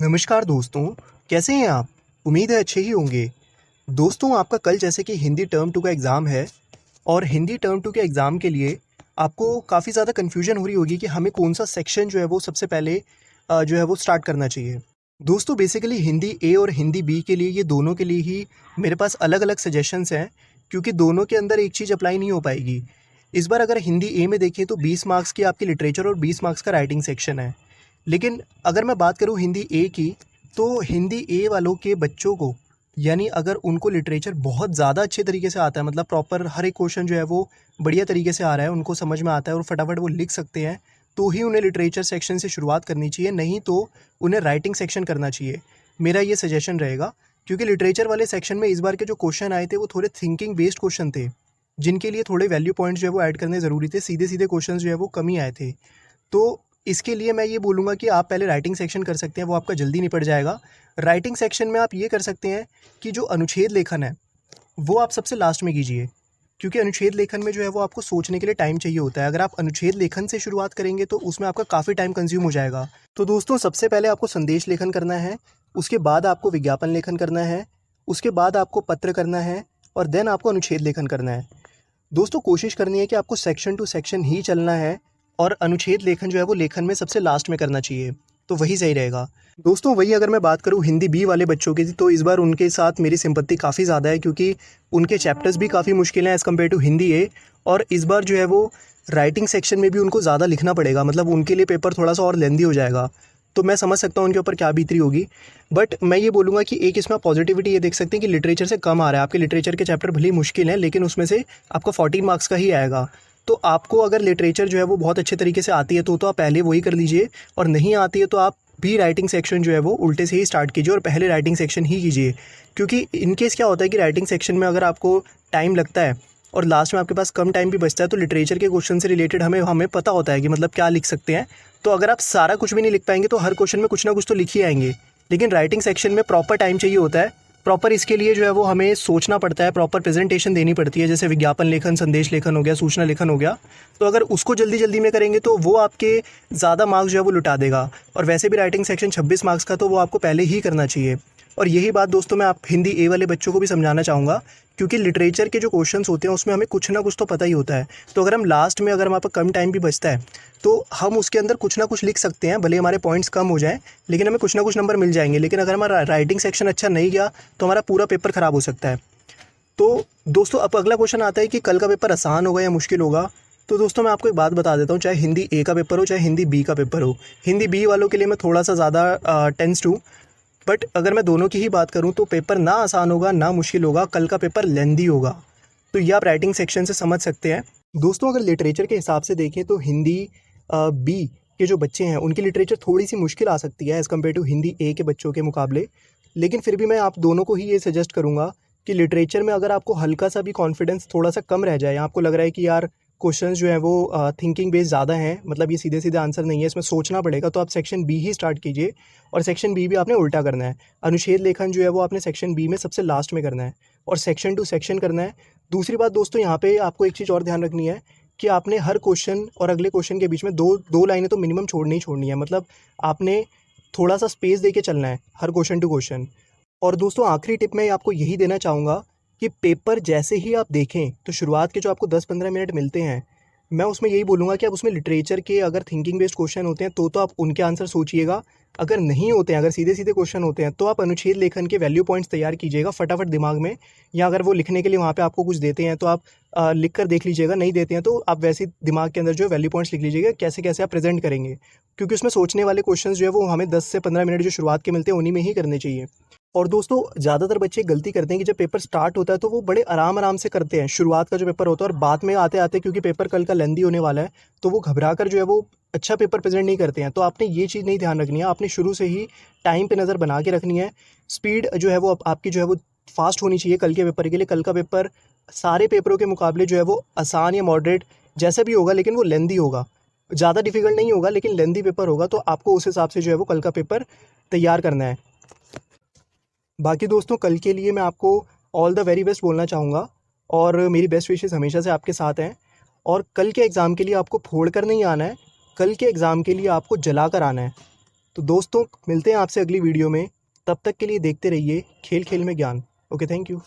नमस्कार दोस्तों, कैसे हैं आप? उम्मीद है अच्छे ही होंगे। दोस्तों, आपका कल जैसे कि हिंदी टर्म 2 का एग्ज़ाम है और हिंदी टर्म 2 के एग्ज़ाम के लिए आपको काफ़ी ज़्यादा कन्फ्यूजन हो रही होगी कि हमें कौन-सा सेक्शन जो है वो सबसे पहले जो है वो स्टार्ट करना चाहिए। दोस्तों, बेसिकली हिंदी ए और हिंदी बी के लिए ये दोनों के लिए ही मेरे पास अलग-अलग सजेशंस हैं, क्योंकि दोनों के अंदर एक चीज़ अप्लाई नहीं हो पाएगी। इस बार अगर हिंदी ए में देखें तो 20 मार्क्स की आपकी लिटरेचर और 20 मार्क्स का राइटिंग सेक्शन है। लेकिन अगर मैं बात करूँ हिंदी ए की, तो हिंदी ए वालों के बच्चों को, यानी अगर उनको लिटरेचर बहुत ज़्यादा अच्छे तरीके से आता है, मतलब प्रॉपर हर एक क्वेश्चन जो है वो बढ़िया तरीके से आ रहा है, उनको समझ में आता है और फटाफट वो लिख सकते हैं, तो ही उन्हें लिटरेचर सेक्शन से शुरुआत करनी चाहिए, नहीं तो उन्हें राइटिंग सेक्शन करना चाहिए। मेरा ये सजेशन रहेगा, क्योंकि लिटरेचर वाले सेक्शन में इस बार के जो क्वेश्चन आए थे वो थोड़े थिंकिंग बेस्ड क्वेश्चन थे, जिनके लिए थोड़े वैल्यू पॉइंट्स जो है वो ऐड करने ज़रूरी थे। सीधे-सीधे क्वेश्चन जो है वो कम ही आए थे। तो इसके लिए मैं ये बोलूँगा कि आप पहले राइटिंग सेक्शन कर सकते हैं, वो आपका जल्दी निपट जाएगा। राइटिंग सेक्शन में आप ये कर सकते हैं कि जो अनुच्छेद लेखन है, वो आप सबसे लास्ट में कीजिए, क्योंकि अनुच्छेद लेखन में जो है वो आपको सोचने के लिए टाइम चाहिए होता है। अगर आप अनुच्छेद लेखन से शुरुआत करेंगे तो उसमें आपका काफ़ी टाइम कंज्यूम हो जाएगा। तो दोस्तों, सबसे पहले आपको संदेश लेखन करना है, उसके बाद आपको विज्ञापन लेखन करना है, उसके बाद आपको पत्र करना है और देन आपको अनुच्छेद लेखन करना है। दोस्तों, कोशिश करनी है कि आपको सेक्शन टू सेक्शन ही चलना है और अनुच्छेद लेखन जो है वो लेखन में सबसे लास्ट में करना चाहिए, तो वही सही रहेगा। दोस्तों, वही अगर मैं बात करूँ हिंदी बी वाले बच्चों की, तो इस बार उनके साथ मेरी सिंपत्ति काफ़ी ज़्यादा है, क्योंकि उनके चैप्टर्स भी काफ़ी मुश्किल हैं एज़ कम्पेयर टू हिंदी ए। और इस बार जो है वो राइटिंग सेक्शन में भी उनको ज़्यादा लिखना पड़ेगा, मतलब उनके लिए पेपर थोड़ा सा और लेंदी हो जाएगा। तो मैं समझ सकता हूँ उनके ऊपर क्या बीत रही होगी। बट मैं ये बोलूँगा कि एक इसमें पॉजिटिविटी ये देख सकते हैं कि लिटरेचर से कम आ रहा है। आपके लिटरेचर के चैप्टर भले ही मुश्किल हैं, लेकिन उसमें से आपका 14 मार्क्स का ही आएगा। तो आपको अगर लिटरेचर जो है वो बहुत अच्छे तरीके से आती है तो आप पहले वही कर लीजिए, और नहीं आती है तो आप भी राइटिंग सेक्शन जो है वो उल्टे से ही स्टार्ट कीजिए और पहले राइटिंग सेक्शन ही कीजिए। क्योंकि इन केस क्या होता है कि राइटिंग सेक्शन में अगर आपको टाइम लगता है और लास्ट में आपके पास कम टाइम भी बचता है, तो लिटरेचर के क्वेश्चन से रिलेटेड हमें हमें पता होता है कि मतलब क्या लिख सकते हैं। तो अगर आप सारा कुछ भी नहीं लिख पाएंगे तो हर क्वेश्चन में कुछ ना कुछ तो लिख ही आएंगे। लेकिन राइटिंग सेक्शन में प्रॉपर टाइम चाहिए होता है, प्रॉपर इसके लिए जो है वो हमें सोचना पड़ता है, प्रॉपर प्रेजेंटेशन देनी पड़ती है, जैसे विज्ञापन लेखन, संदेश लेखन हो गया, सूचना लेखन हो गया। तो अगर उसको जल्दी जल्दी में करेंगे तो वो आपके ज़्यादा मार्क्स जो है वो लुटा देगा। और वैसे भी राइटिंग सेक्शन 26 मार्क्स का, तो वो आपको पहले ही करना चाहिए। और यही बात दोस्तों मैं आप हिंदी ए वाले बच्चों को भी समझाना चाहूँगा, क्योंकि लिटरेचर के जो क्वेश्चंस होते हैं उसमें हमें कुछ ना कुछ तो पता ही होता है। तो अगर हम लास्ट में, अगर हमारे पास कम टाइम भी बचता है, तो हम उसके अंदर कुछ ना कुछ लिख सकते हैं, भले हमारे पॉइंट्स कम हो जाएँ, लेकिन हमें कुछ ना कुछ नंबर मिल जाएंगे। लेकिन अगर हमारा राइटिंग सेक्शन अच्छा नहीं गया तो हमारा पूरा पेपर ख़राब हो सकता है। तो दोस्तों, अब अगला क्वेश्चन आता है कि कल का पेपर आसान होगा या मुश्किल होगा। तो दोस्तों, मैं आपको एक बात बता देता हूँ, चाहे हिंदी ए का पेपर हो चाहे हिंदी बी का पेपर हो, हिंदी बी वालों के लिए मैं थोड़ा सा ज़्यादा टेंस्ड हूँ। बट अगर मैं दोनों की ही बात करूँ तो पेपर ना आसान होगा ना मुश्किल होगा, कल का पेपर लेंदी होगा। तो ये आप राइटिंग सेक्शन से समझ सकते हैं। दोस्तों, अगर लिटरेचर के हिसाब से देखें तो हिंदी बी के जो बच्चे हैं उनकी लिटरेचर थोड़ी सी मुश्किल आ सकती है एज़ कम्पेयर टू हिंदी ए के बच्चों के मुकाबले। लेकिन फिर भी मैं आप दोनों को ही ये सजेस्ट करूँगा कि लिटरेचर में अगर आपको हल्का सा भी कॉन्फिडेंस थोड़ा सा कम रह जाए, या आपको लग रहा है कि यार क्वेश्चंस जो हैं वो थिंकिंग बेस्ड ज़्यादा हैं, मतलब ये सीधे सीधे आंसर नहीं है, इसमें सोचना पड़ेगा, तो आप सेक्शन बी ही स्टार्ट कीजिए। और सेक्शन बी भी आपने उल्टा करना है। अनुच्छेद लेखन जो है वो आपने सेक्शन बी में सबसे लास्ट में करना है और सेक्शन टू सेक्शन करना है। दूसरी बात दोस्तों, यहाँ पे आपको एक चीज़ और ध्यान रखनी है कि आपने हर क्वेश्चन और अगले क्वेश्चन के बीच में दो दो लाइनें तो मिनिमम छोड़नी ही छोड़नी है, मतलब आपने थोड़ा सा स्पेस दे के चलना है हर क्वेश्चन टू क्वेश्चन। और दोस्तों, आखिरी टिप मैं आपको यही देना चाहूँगा कि पेपर जैसे ही आप देखें तो शुरुआत के जो आपको 10-15 मिनट मिलते हैं, मैं उसमें यही बोलूँगा कि आप उसमें लिटरेचर के अगर थिंकिंग बेस्ड क्वेश्चन होते हैं तो आप उनके आंसर सोचिएगा। अगर नहीं होते हैं, अगर सीधे-सीधे क्वेश्चन होते हैं, तो आप अनुच्छेद लेखन के वैल्यू पॉइंट्स तैयार कीजिएगा फटाफट दिमाग में, या अगर वो लिखने के लिए वहाँ पे आपको कुछ देते हैं तो आप लिख कर देख लीजिएगा, नहीं देते हैं तो आप वैसे ही दिमाग के अंदर जो है वैल्यू पॉइंट्स लिख लीजिएगा, कैसे-कैसे आप प्रेज़ेंट करेंगे। क्योंकि उसमें सोचने वाले क्वेश्चंस जो है वो हमें 10 से 15 मिनट जो शुरुआत के मिलते हैं उन्हीं में ही करने चाहिए। और दोस्तों, ज़्यादातर बच्चे गलती करते हैं कि जब पेपर स्टार्ट होता है तो वो बड़े आराम-आराम से करते हैं, शुरुआत का जो पेपर होता है, और बाद में आते-आते क्योंकि पेपर कल का लेंदी होने वाला है, तो वो घबरा कर जो है वो अच्छा पेपर प्रेज़ेंट नहीं करते हैं। तो आपने ये चीज़ नहीं ध्यान रखनी है, आपने शुरू से ही टाइम पे नज़र बना के रखनी है। स्पीड जो है वो आपकी जो है वो फ़ास्ट होनी चाहिए कल के पेपर के लिए। कल का पेपर सारे पेपरों के मुकाबले जो है वो आसान या मॉडरेट जैसा भी होगा, लेकिन वो लेंदी होगा। ज़्यादा डिफ़िकल्ट नहीं होगा, लेकिन लेंदी पेपर होगा, तो आपको उस हिसाब से जो है वो कल का पेपर तैयार करना है। बाकी दोस्तों, कल के लिए मैं आपको ऑल द वेरी बेस्ट बोलना चाहूँगा, और मेरी बेस्ट विशेज़ हमेशा से आपके साथ हैं। और कल के एग्ज़ाम के लिए आपको फोड़ कर नहीं आना है, कल के एग्ज़ाम के लिए आपको जला कर आना है। तो तो दोस्तों मिलते हैं आपसे अगली वीडियो में, तब तक के लिए देखते रहिए खेल खेल में ज्ञान। Okay, thank you.